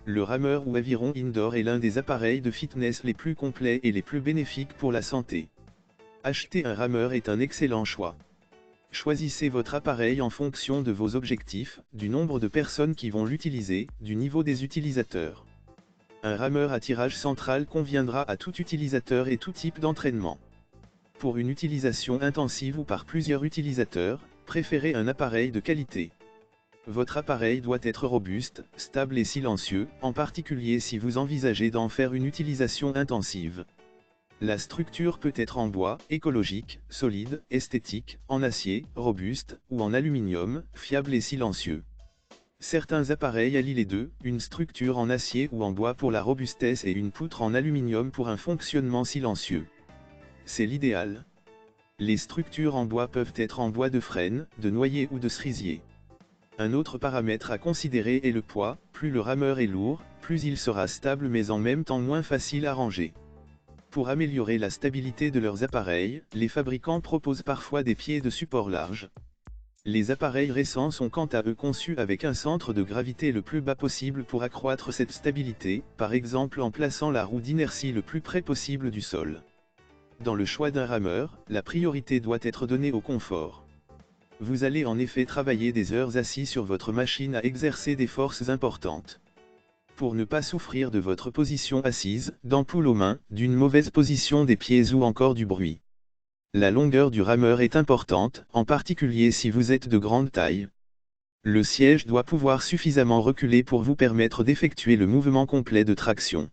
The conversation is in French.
Le rameur ou aviron indoor est l'un des appareils de fitness les plus complets et les plus bénéfiques pour la santé. Acheter un rameur est un excellent choix. Choisissez votre appareil en fonction de vos objectifs, du nombre de personnes qui vont l'utiliser, du niveau des utilisateurs. Un rameur à tirage central conviendra à tout utilisateur et tout type d'entraînement. Pour une utilisation intensive ou par plusieurs utilisateurs, préférez un appareil de qualité. Votre appareil doit être robuste, stable et silencieux, en particulier si vous envisagez d'en faire une utilisation intensive. La structure peut être en bois, écologique, solide, esthétique, en acier, robuste, ou en aluminium, fiable et silencieux. Certains appareils allient les deux, une structure en acier ou en bois pour la robustesse et une poutre en aluminium pour un fonctionnement silencieux. C'est l'idéal. Les structures en bois peuvent être en bois de frêne, de noyer ou de cerisier. Un autre paramètre à considérer est le poids, plus le rameur est lourd, plus il sera stable mais en même temps moins facile à ranger. Pour améliorer la stabilité de leurs appareils, les fabricants proposent parfois des pieds de support larges. Les appareils récents sont quant à eux conçus avec un centre de gravité le plus bas possible pour accroître cette stabilité, par exemple en plaçant la roue d'inertie le plus près possible du sol. Dans le choix d'un rameur, la priorité doit être donnée au confort. Vous allez en effet travailler des heures assis sur votre machine à exercer des forces importantes. Pour ne pas souffrir de votre position assise, d'ampoule aux mains, d'une mauvaise position des pieds ou encore du bruit. La longueur du rameur est importante, en particulier si vous êtes de grande taille. Le siège doit pouvoir suffisamment reculer pour vous permettre d'effectuer le mouvement complet de traction.